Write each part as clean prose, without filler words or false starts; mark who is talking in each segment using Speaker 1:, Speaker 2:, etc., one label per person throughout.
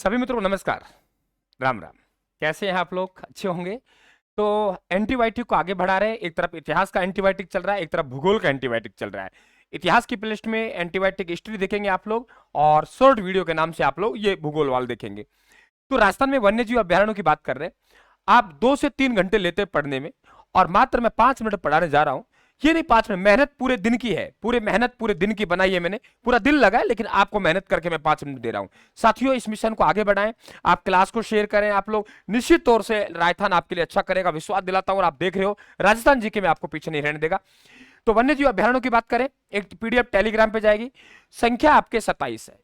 Speaker 1: सभी मित्रों को नमस्कार, राम राम। कैसे हैं आप लोग? अच्छे होंगे। तो एंटीबायोटिक को आगे बढ़ा रहे हैं। एक तरफ इतिहास का एंटीबायोटिक चल रहा है, एक तरफ भूगोल का एंटीबायोटिक चल रहा है। इतिहास की प्लेलिस्ट में एंटीबायोटिक हिस्ट्री देखेंगे आप लोग, और शॉर्ट वीडियो के नाम से आप लोग ये भूगोल वाल देखेंगे। तो राजस्थान में वन्यजीव अभ्यारण्यों की बात कर रहे हैं। आप 2 से 3 घंटे लेते हैं पढ़ने में, और मात्र मैं 5 मिनट पढ़ाने जा रहा हूं। ये नहीं 5 मिनट, मेहनत पूरे दिन की है, मेहनत पूरे दिन की बनाई है मैंने, पूरा दिन लगा है, लेकिन आपको मेहनत करके मैं 5 मिनट दे रहा हूं। साथियों, इस मिशन को आगे बढ़ाएं, आप क्लास को शेयर करें। आप लोग निश्चित तौर से राजस्थान आपके लिए अच्छा करेगा, विश्वास दिलाता हूं। और आप देख रहे हो राजस्थान जी के में आपको पीछे नहीं रहने देगा। तो वन्यजीव अभ्यारण्यों की बात करें, एक पीडीएफ टेलीग्राम पे जाएगी। संख्या आपके 27 है।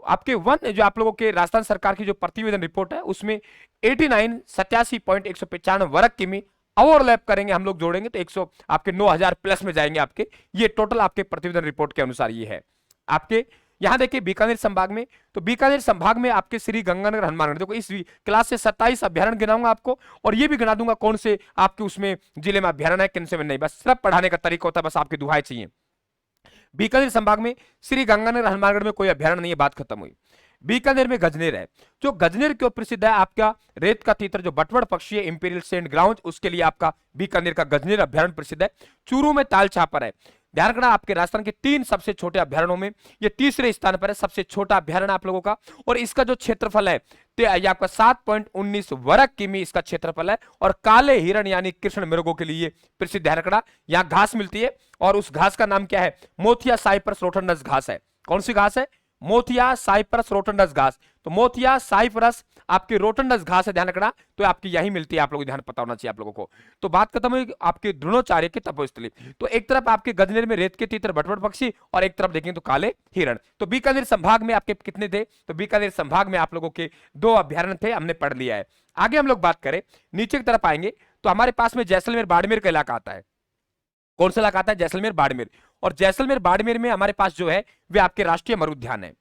Speaker 1: आपके वन जो आप लोगों के राजस्थान सरकार की जो प्रतिवेदन रिपोर्ट है, उसमें 87.195 वर्ग किमी ओवरलैप करेंगे, हम लोग जोड़ेंगे तो 100 आपके 9000 प्लस में जाएंगे आपके। ये टोटल आपके प्रतिवेदन रिपोर्ट के अनुसार ये है। आपके यहां देखिए बीकानेर संभाग में, तो बीकानेर संभाग में आपके श्री गंगानगर हनुमानगढ़, देखो इस क्लास से 27 अभ्यारण्य गिनाऊंगा आपको, और ये भी गिना दूंगा कौन से आपके उसमें जिले में अभ्यारण्य है, किन से में नहीं। बस सिर्फ पढ़ाने का तरीका होता है, बस आपकी दुहाई चाहिए। बीकानेर संभाग में श्री गंगानगर हनुमानगढ़ में कोई अभ्यारण्य नहीं है, बात खत्म हुई। बीकानेर में गजनेर है। जो गजनेर क्यों प्रसिद्ध है? आपका रेत का तीतर जो बटवड़ पक्षी है, इंपीरियल सेंट ग्राउंड, उसके लिए आपका बीकानेर का गजनेर अभ्यारण्य प्रसिद्ध है। चूरू में ताल छापर है। ध्यान रखना, आपके राजस्थान के 3 सबसे छोटे अभ्यारण्यों में ये तीसरे स्थान पर है, सबसे छोटा अभ्यारण्य आप लोगों का। और इसका जो क्षेत्रफल है ये आपका 7.19 वर्ग किमी इसका क्षेत्रफल है। और काले हिरण यानी कृष्ण मृगों के लिए प्रसिद्ध। ध्यान रखना, यहाँ घास मिलती है, और उस घास का नाम क्या है? मोथिया साइप्रस रोटंडस घास है। कौन सी घास है? मोथिया साइप्रस रोटंडस घास। तो मोथिया साइप्रस आपकी रोटंडस घास है, ध्यान रखना। तो आपकी यही मिलती है, आप लोगों को ध्यान पता होना चाहिए आप लोगों को। तो बात खत्म हुई आपके द्रोणाचार्य की तपोस्थली। तो एक तरफ आपके गजनेर में रेत के तीतर बटवड़ पक्षी, और एक तरफ देखें तो काले हिरण। तो बीकानेर संभाग में आपके कितने थे? तो बीकानेर संभाग में आप लोगों के 2 अभ्यारण्य थे, हमने पढ़ लिया है। आगे हम लोग बात करें, नीचे की तरफ आएंगे तो हमारे पास में जैसलमेर बाड़मेर का इलाका आता है। कौन सा इलाका आता है? जैसलमेर बाड़मेर। और जैसलमेर बाड़मेर में हमारे पास जो है वे आपके राष्ट्रीय मरुद्यान है।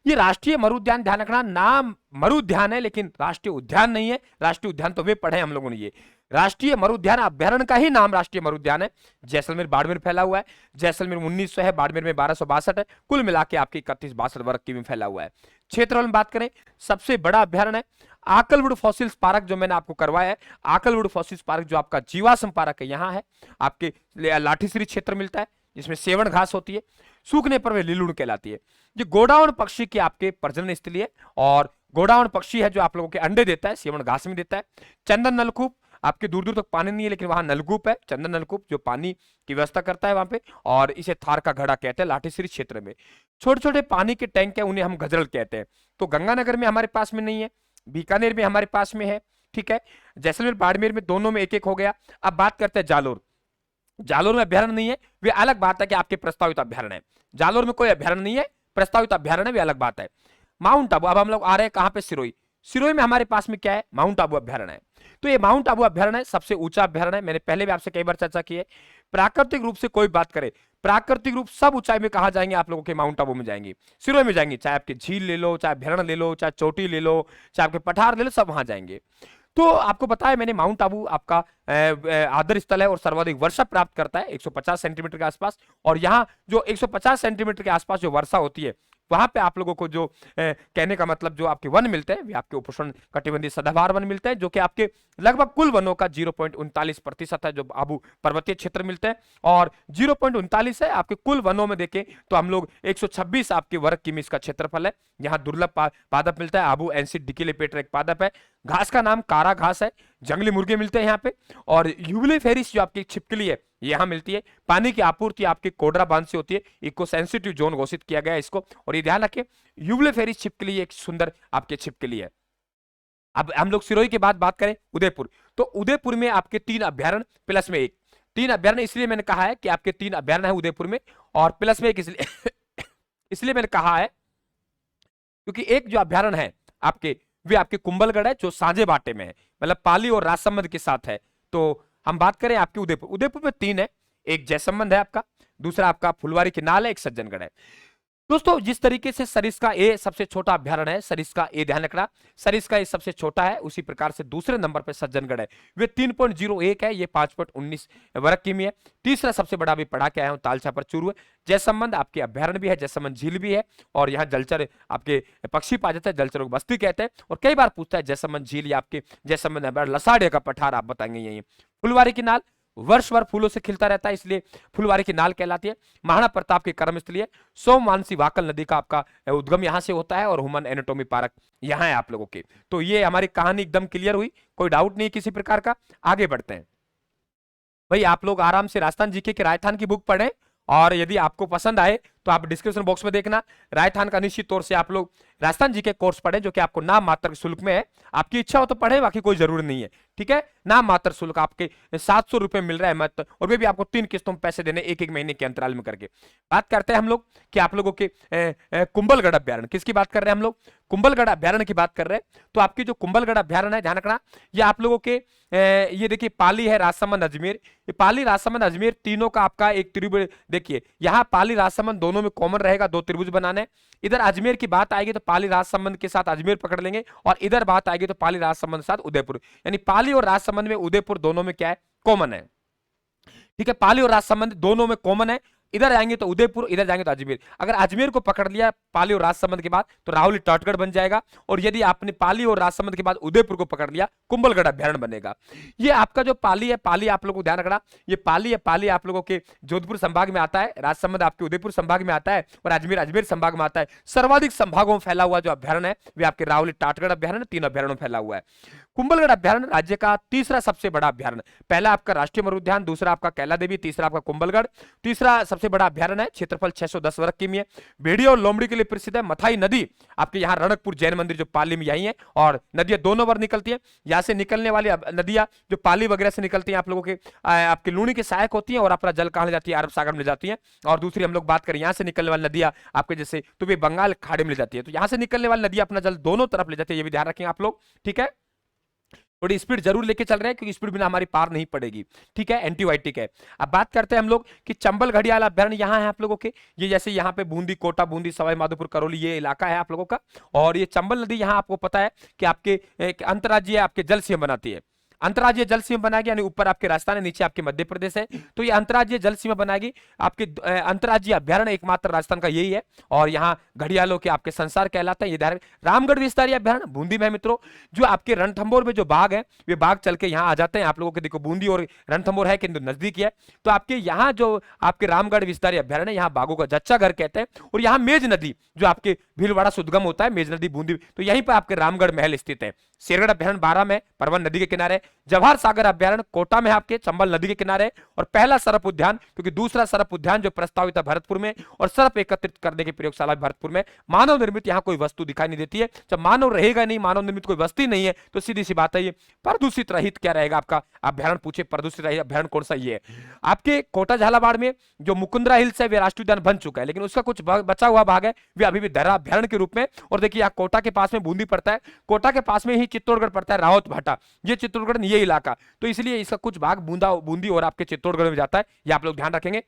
Speaker 1: ये राष्ट्रीय मरुद्यान, ध्यान रखना, नाम मरुद्यान है लेकिन राष्ट्रीय उद्यान नहीं है। राष्ट्रीय उद्यान तो वे पढ़े हम लोगों ने, ये राष्ट्रीय मरुद्यान अभ्यारण्य का ही नाम राष्ट्रीय मरुद्यान है। जैसलमेर बाड़मेर फैला हुआ है। जैसलमेर 1900 है, बाड़मेर में 1262 है। कुल मिला के आपके 31-62 वर्ग की में फैला हुआ है। क्षेत्रफल में बात करें, सबसे बड़ा अभ्यारण्य है आकलवुड फॉसिल्स पार्क, जो मैंने आपको करवाया है। आकलवुड फॉसिल्स पार्क जो आपका जीवाश्म पार्क है, यहाँ है आपके लाठीश्री क्षेत्र मिलता है, जिसमें सेवण घास होती है। सूखने पर वे लीलुड़ कहलाती है। ये गोडाउन पक्षी की आपके प्रजनन स्थली है, और गोडाउन पक्षी है जो आप लोगों के अंडे देता है, सेवण घास में देता है। चंदन नलकूप, आपके दूर दूर तक पानी नहीं है लेकिन वहां नलकूप है, चंदन नलकूप जो पानी की व्यवस्था करता है वहां पे, और इसे थार का घड़ा कहते हैं लाठीश्री क्षेत्र में। छोटे छोटे पानी के टैंक है, उन्हें हम गजरल कहते हैं। तो गंगानगर में हमारे पास में नहीं है, बीकानेर में हमारे पास में है, ठीक है। जैसलमेर बाड़मेर में दोनों में एक एक हो गया। अब बात करते हैं जालोर। जालोर में अभ्यारण्य नहीं है, वे अलग बात है कि आपके प्रस्तावित अभ्यारण्य है। जालोर में कोई अभ्यारण्य नहीं है, प्रस्तावित अभ्यारण्य वे अलग बात है। माउंट आबू, अब हम लोग आ रहे हैं कहां पे? सिरोही। सिरोही में हमारे पास में क्या है? माउंट आबू अभ्यारण्य है। तो ये माउंट आबू अभ्यारण्य सबसे ऊंचा अभ्यारण्य है, मैंने पहले भी आपसे कई बार चर्चा की है। प्राकृतिक रूप से कोई बात करे, प्राकृतिक रूप सब ऊंचाई में कहा जाएंगे आप लोगों के? माउंट आबू में जाएंगे, सिरोही में जाएंगे। चाहे आपके झील ले लो, चाहे अभ्यारण्य ले लो, चाहे चोटी ले लो, चाहे आपके पठार ले लो, सब वहां जाएंगे। तो आपको पता है मैंने, माउंट आबू आपका आदर स्थल है और सर्वाधिक वर्षा प्राप्त करता है 150 सेंटीमीटर के आसपास। और यहाँ जो 150 सेंटीमीटर के आसपास जो वर्षा होती है, वहां पे आप लोगों को जो कहने का मतलब जो आपके वन मिलते हैं, वे आपके उपोष्ण कटिबंधीय सदाबहार वन मिलते हैं, जो कि आपके लगभग कुल वनों का 0.39% है जो आबू पर्वतीय क्षेत्र मिलते हैं। और 0.39 है आपके कुल वनों में देखें तो हम लोग 126 आपके वर्ग किमी इसका क्षेत्रफल है। यहाँ दुर्लभ पादप मिलता है, आबू एंसिड डिकिलेपेटर एक पादप है। घास का नाम कारा घास है। जंगली मुर्गे मिलते हैं यहाँ पे। और यूबिलिफेरिस जो आपकी छिपकली है यहाँ मिलती है। पानी की आपूर्ति आपके कोडरा बांध से होती है। इको सेंसिटिव जोन घोषित किया गया है इसको, और ये ध्यान रखें यूबिलिफेरिस छिपकली एक सुंदर आपके छिपकली है। अब हम लोग सिरोही के बाद बात करें उदयपुर। तो उदयपुर में आपके 3 अभ्यारण्य प्लस में 1। 3 अभ्यारण्य इसलिए मैंने कहा है कि आपके 3 अभ्यारण्य है उदयपुर में, और प्लस में 1 इसलिए इसलिए मैंने कहा है क्योंकि एक जो अभ्यारण्य है आपके, वे आपके कुंभलगढ़ है जो सांझे बाटे में है, मतलब पाली और राजसमंद के साथ है। तो हम बात करें आपके उदयपुर, उदयपुर में 3 है। एक जयसंबंध है आपका, दूसरा आपका फुलवारी किनाल है, एक सज्जनगढ़ है। दोस्तों जिस तरीके से सरिस्का ए सबसे छोटा अभ्यारण्य है, सरिस्का ए ध्यान रखना, सरिस्का ए सबसे छोटा है, उसी प्रकार से दूसरे नंबर पे सज्जनगढ़ है, वे 3.01 है, ये 5.19 वर्ग किमी है। तीसरा सबसे बड़ा भी पढ़ा के आया हूं तालछा पर चूरू है। जयसंबंध आपके अभ्यारण्य भी है, जयसंबंध झील भी है, और यहाँ जलचर आपके पक्षी पाए जाते हैं, जलचरों की बस्ती कहते हैं। और कई बार पूछता है जयसंबंध झील या आपके जयसंबंध अभ्यारण्य, लसाड़े का पठार आप बताएंगे यही। फुलवारी की नाल वर्ष भर फूलों से खिलता रहता है, इसलिए फुलवारी की नाल कहलाती है। महाराणा प्रताप की कर्मस्थली है। सोमवांसी वाकल नदी का आपका उद्गम यहां से होता है, और ह्यूमन एनाटॉमी पार्क यहां है आप लोगों के। तो ये हमारी कहानी एकदम क्लियर हुई, कोई डाउट नहीं किसी प्रकार का। आगे बढ़ते हैं भाई, आप लोग आराम से राजस्थान जीके के राजस्थान की बुक पढ़ें, और यदि आपको पसंद आए तो आप डिस्क्रिप्शन बॉक्स में देखना। राजस्थान का निश्चित तौर से आप लोग राजस्थान जी के कोर्स पढ़े, जो कि आपको नाम मात्र शुल्क में है। आपकी इच्छा हो तो पढ़े, बाकी कोई जरूरी नहीं है, ठीक है। नाम मात्र शुल्क आपके 700 रुपए मिल रहा है मत, और वे भी आपको 3 किस्तों में पैसे देने, एक महीने के अंतराल में करके। बात करते हैं हम लोग कि आप लोगों के कुंभलगढ़ अभ्यारण्य, किसकी बात कर रहे हैं हम लोग? कुंभलगढ़ अभ्यारण्य की बात कर रहे हैं। तो आपकी जो कुंभलगढ़ अभ्यारण्य है, ध्यान रखना, ये आप लोगों के ये देखिए पाली है, राजसमंद, अजमेर। ये पाली, राजसमंद, अजमेर तीनों का आपका एक त्रिभुज, देखिए यहाँ पाली राजसमंद दोनों में कॉमन रहेगा, 2 त्रिभुज बनाने। इधर अजमेर की बात आएगी तो पाली राजसमंद के साथ अजमेर पकड़ लेंगे, और इधर बात आएगी तो पाली राजसमंद के साथ उदयपुर, यानी पाली और राजसमंद में उदयपुर दोनों में क्या है? कॉमन है, ठीक है। पाली और राजसमंद दोनों में कॉमन है। इधर आएंगे तो उदयपुर, इधर जाएंगे तो अजमेर। अगर अजमेर को पकड़ लिया पाली और राजसमंद के बाद तो राहुल टॉटगढ़ बन जाएगा, और यदि आपने पाली और राजसमंद के बाद उदयपुर को पकड़ लिया, कुंभलगढ़ अभ्यारण्य बनेगा। ये आपका जो पाली है, पाली आप लोगों को ध्यान रखना, ये पाली है, पाली आप लोगों के जोधपुर संभाग में आता है, राजसमंद आपके उदयपुर संभाग में आता है, और अजमेर अजमेर संभाग में आता है। सर्वाधिक संभागों में फैला हुआ जो अभ्यारण्य है वे आपके राहुल टाटगढ़ अभ्यारण्य, 3 अभ्यारण्यों में फैला हुआ है। कुंभलगढ़ अभ्यारण्य राज्य का तीसरा सबसे बड़ा अभ्यारण्य, पहला आपका राष्ट्रीय मरु उद्यान, दूसरा आपका कैला देवी, तीसरा आपका कुंभलगढ़, तीसरा सबसे बड़ा अभ्यारण्य है। क्षेत्रफल 610 वर्ग किमी है। भेड़िया और लोमड़ी के लिए प्रसिद्ध है। मथाई नदी आपके यहाँ रणकपुर जैन मंदिर जो पाली में यही है, और नदियां दोनों बार निकलती है। यहाँ से निकलने वाली नदियां जो पाली वगैरह से निकलती हैं आप लोगों के आपके लूणी के सहायक होती हैं, और अपना जल कहाँ ले जाती है? अरब सागर में जाती है। और दूसरी हम लोग बात करें यहाँ से निकलने वाली नदियां आपके जैसे तो वे बंगाल खाड़ी में ले जाती है। तो यहाँ से निकलने वाली नदियां अपना जल दोनों तरफ ले जाती है, ये भी ध्यान रखें आप लोग, ठीक है। थोड़ी स्पीड जरूर लेके चल रहे हैं, क्योंकि स्पीड बिना हमारी पार नहीं पड़ेगी, ठीक है। एंटीबायोटिक है। अब बात करते हैं हम लोग कि चंबल घड़ियाल अभ्यारण्य यहाँ है आप लोगों के। ये जैसे यहाँ पे बूंदी, कोटा, बूंदी, सवाई माधोपुर, करौली, ये इलाका है आप लोगों का। और ये चंबल नदी यहाँ आपको पता है कि आपके अंतर्राज्यीय आपके जल सीमा बनाती है। अंतर्राज्यीय जल सीमा बनाएगी, यानी ऊपर आपके राजस्थान है, नीचे आपके मध्य प्रदेश है। तो ये अंतर्राज्यीय जल सीमा बनाएगी। आपके अंतर्राज्यीय अभ्यारण्य एकमात्र राजस्थान का यही है, और यहाँ घड़ियालों के आपके संसार कहलाता है। ये रामगढ़ विस्तारीय अभ्यारण्य बूंदी में है मित्रों। जो आपके रणथंभौर में जो बाघ है, वे बाघ चल के यहाँ आ जाते हैं आप लोगों के। देखो बूंदी और रणथंभौर है किंतु नजदीक है। तो आपके यहाँ जो आपके रामगढ़ विस्तारीय अभ्यारण्य, यहाँ बाघों का जच्चा घर कहते हैं। और यहाँ मेज नदी जो आपके भीलवाड़ा से उद्गम होता है, मेज नदी बूंदी, तो यहीं पर आपके रामगढ़ महल स्थित है। शेरगढ़ अभ्यारण्य 12 में, परवन नदी के किनारे। जवाहर सागर अभ्यारण्य कोटा में आपके, चंबल नदी के किनारे। और पहला सरप उद्यान, क्योंकि दूसरा सरप उद्यान जो प्रस्तावित है भरतपुर में, और सरप एकत्रित करने की प्रयोगशाला भरतपुर में। मानव निर्मित यहाँ कोई वस्तु दिखाई नहीं देती है। जब मानव रहेगा नहीं, मानव निर्मित कोई वस्तु नहीं है, तो सीधी सी बात है ये प्रदूषित रहित क्या रहेगा आपका अभ्यारण्य? पूछे प्रदूषित रहित अभ्यारण्य कौन सा? ये है आपके कोटा झालावाड़ में जो मुकुंदरा हिल्स है, वे राष्ट्रीय उद्यान बन चुका है, लेकिन उसका कुछ बचा हुआ भाग है, वे अभी भी दर्रा अभ्यारण्य के रूप में। और देखिए यहाँ कोटा के पास में बूंदी पड़ता है, कोटा के पास में ही चित्तौड़गढ़ पड़ता है, रावत भाटा, ये चित्तौड़गढ़ ये इलाका। तो इसलिए इसका कुछ भाग बूंदी और आपके चित्तौड़गढ़ में जाता है, ये आप लोग ध्यान रखेंगे।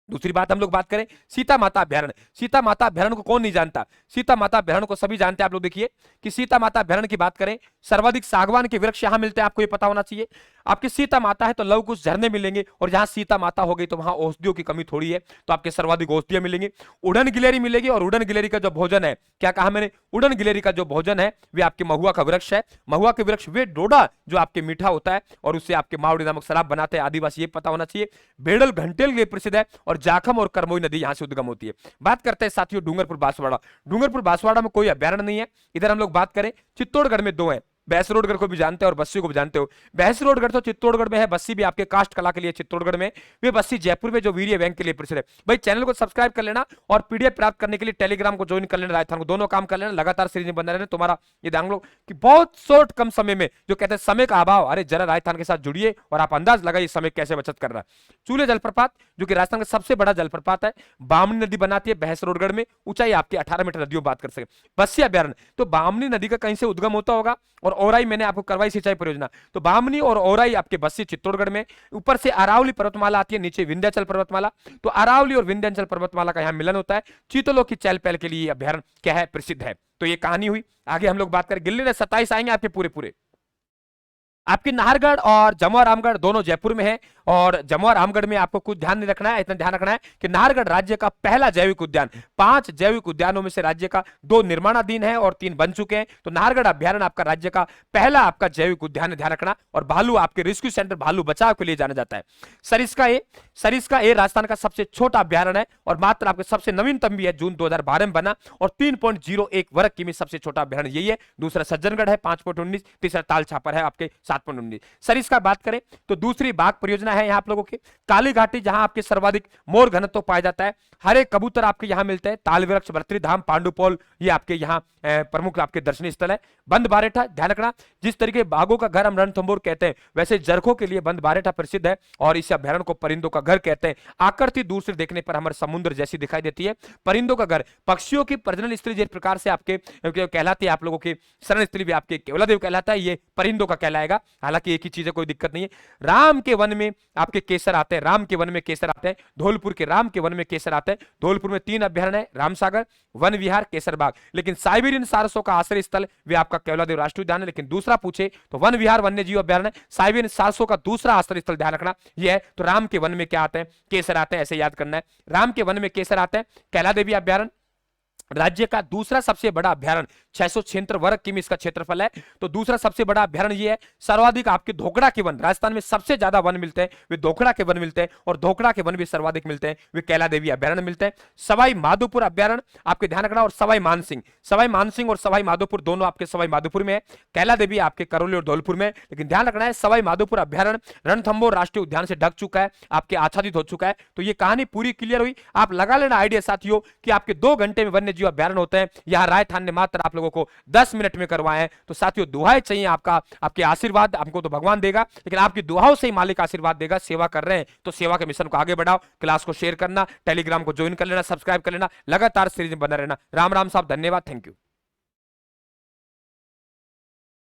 Speaker 1: दूसरी बात हम लोग बात करें सीता माता अभ्यारण्य। सीता माता अभ्यारण्य को कौन नहीं जानता? सीता माता अभ्यारण्य को सभी जानते हैं। आप लोग देखिए कि सीता माता अभ्यारण्य की बात करें, सर्वाधिक सागवान के वृक्ष यहां मिलते हैं, आपको ये पता होना चाहिए। आपकी सीता माता है तो लव कुछ झरने मिलेंगे, और जहां सीता माता हो गई तो वहां औषधियों की कमी थोड़ी है, तो आपके सर्वाधिक औषधियां मिलेंगी। उड़न गिलेरी मिलेगी, और उड़न गिलेरी का जो भोजन है, क्या कहा मैंने? उड़न गिलेरी का जो भोजन है वे आपके महुआ का वृक्ष है। महुआ के वृक्ष वे डोडा जो आपके मीठा होता है, और उससे आपके मावड़ी नामक शराब बनाते हैं आदिवासी, ये पता होना चाहिए। बेड़ल घंटेल के लिए प्रसिद्ध है, और जाखम और करमोई नदी यहां से उद्गम होती है। बात करते हैं साथियों डूंगरपुर बांसवाड़ा। डूंगरपुर बांसवाड़ा में कोई अभ्यारण्य नहीं है। इधर हम लोग बात करें चित्तौड़गढ़ में 2 है, बहसरोडगढ़ को भी जानते हैं और बस्सी को भी जानते हो। बहसरोडगढ़ तो चित्तौड़गढ़ में है, बस्सी भी आपके कास्ट कला के लिए चित्तौड़गढ़ में। वे बस्सी जयपुर में जो वीर्य बैंक के लिए प्रसिद्ध है। भाई चैनल को सब्सक्राइब कर लेना, और पीडीएफ प्राप्त करने के लिए टेलीग्राम को ज्वाइन कर लेना, राजस्थान को, दोनों काम कर लेना। लगातार सीरीज में बना रहना। तुम्हारा ये ध्यान लो कि बहुत शॉर्ट कम समय में, जो कहते हैं समय का अभाव, अरे जरा राजस्थान के साथ जुड़िए और आप अंदाज लगाइए समय कैसे बचत कर रहा है। चूले जलप्रपात जो कि राजस्थान का सबसे बड़ा जलप्रपात है, बामनी नदी बनाती है बहसरोडगढ़ में, ऊंचाई आपकी 18 मीटर, नदियों बात कर सके। बस्सी अभ्यारण्य तो बामनी नदी का कहीं से उद्गम होता होगा, और औराई मैंने आपको करवाई सिंचाई परियोजना। तो बामनी और औराई आपके बस्सी चित्तौड़गढ़ में, ऊपर से अरावली पर्वतमाला आती है, नीचे विंध्याचल पर्वतमाला। तो अरावली और विंध्याचल पर्वतमाला का यहाँ मिलन होता है। चीतलों की चहल पहल के लिए अभ्यारण्य क्या है, प्रसिद्ध है। तो ये कहानी हुई। आगे हम लोग बात करें, गिल्ली 27 आएंगे आपके पूरे पूरे। आपके नाहरगढ़ और जमुआ रामगढ़ दोनों जयपुर में है, और जमुआ रामगढ़ में आपको कुछ ध्यान नहीं रखना है, इतना ध्यान रखना है कि नाहरगढ़ राज्य का पहला जैविक उद्यान। 5 जैविक उद्यानों में से राज्य का 2 निर्माणाधीन है और 3 बन चुके हैं। तो नाहरगढ़ अभ्यारण्य आपका राज्य का पहला आपका जैविक उद्यान, ध्यान रखना। और भालू आपके रेस्क्यू सेंटर भालू बचाव के लिए जाना जाता है। सरिस्का ए राजस्थान का सबसे छोटा अभ्यारण्य है और मात्र आपके सबसे नवीनतम भी है, जून 2012 में बना, और 3.01 वर्ग किमी सबसे छोटा अभ्यारण्य यही है। दूसरा सज्जनगढ़ है 5.19, तीसरा ताल छापर है आपके 7.19। सरिस्का बात करें तो दूसरी बाघ परियोजना है यहाँ आप लोगों के काली घाटी, जहां आपके सर्वाधिक मोर घनत्व पाया जाता है। हरे कबूतर आपके यहाँ मिलते हैं। ताल वृक्ष, भर्तृधाम, पांडुपोल ये आपके यहाँ प्रमुख आपके दर्शनीय स्थल है। बंद बारेठा, ध्यान रखना, जिस तरीके बाघों का घर हम रणथंभौर कहते हैं, वैसे जरखों के लिए बंद बारेठा प्रसिद्ध है और इस अभ्यारण्य को परिंदों का घर कहते हैं। आकृति दूर से देखने पर हमारे समुद्र जैसी दिखाई देती है। परिंदों का घर, पक्षियों की प्रजनन स्थली जिस प्रकार से आपके कहलाती है, आप लोगों की शरण स्थली भी आपके केवलादेव कहलाता है, ये परिंदों का कहलाएगा। हालांकि एक ही चीज है, कोई दिक्कत नहीं है। राम के वन में आपके केसर आते हैं, राम के वन में केसर आते हैं। धौलपुर के राम के वन में केसर आते हैं। धौलपुर में 3 अभ्यारण्य है, रामसागर, वन विहार, केसरबाग। लेकिन साइबेरियन सारसों का आश्रय स्थल वे आपका केवलादेव राष्ट्रीय उद्यान है। लेकिन दूसरा पूछे तो वन विहार वन्य जीव अभ्यारण्य, साइबेरियन सारसों का दूसरा आश्रय स्थल, ध्यान रखना यह है। तो राम के वन में क्या आते हैं, केसर आते हैं, ऐसे याद करना है। राम के वन में केसर आते हैं। कैलादेवी अभ्यारण्य राज्य का दूसरा सबसे बड़ा अभ्यारण्य, 676 वर्ग किमी इसका क्षेत्रफल है। तो दूसरा सबसे बड़ा अभ्यारण्य ये है। सर्वाधिक आपके धोकड़ा के वन, राजस्थान में सबसे ज्यादा वन मिलते हैं वे धोकड़ा के वन मिलते हैं, और धोकड़ा के वन भी सर्वाधिक मिलते हैं, वे कैलादेवी अभ्यारण्य मिलते हैं। सवाई माधोपुर अभ्यारण्य आपके ध्यान रखना, और सवाई मानसिंह और सवाई माधोपुर दोनों आपके सवाई माधोपुर में है। कैलादेवी आपके करौली और धौलपुर में। लेकिन ध्यान रखना है, सवाई माधोपुर अभ्यारण्य रणथंभौर राष्ट्रीय उद्यान से ढक चुका है, आपके आच्छादित हो चुका है। तो ये कहानी पूरी क्लियर हुई। आप लगा लेना आइडिया साथियों कि आपके 2 घंटे में वन्य जीव अभ्यारण्य होते हैं। यहां रायथान ने मात्र आप लोगों को 10 मिनट में करवाए हैं। तो साथियों दुआएं चाहिए आपका, आपके आशीर्वाद हमको तो भगवान देगा, लेकिन आपकी दुआओं से ही मालिक आशीर्वाद देगा। सेवा कर रहे हैं तो सेवा के मिशन को आगे बढ़ाओ। क्लास को शेयर करना, टेलीग्राम को ज्वाइन कर लेना, सब्सक्राइब कर लेना, लगातार सीरीज में बना रहना। राम राम साहब, धन्यवाद, थैंक यू।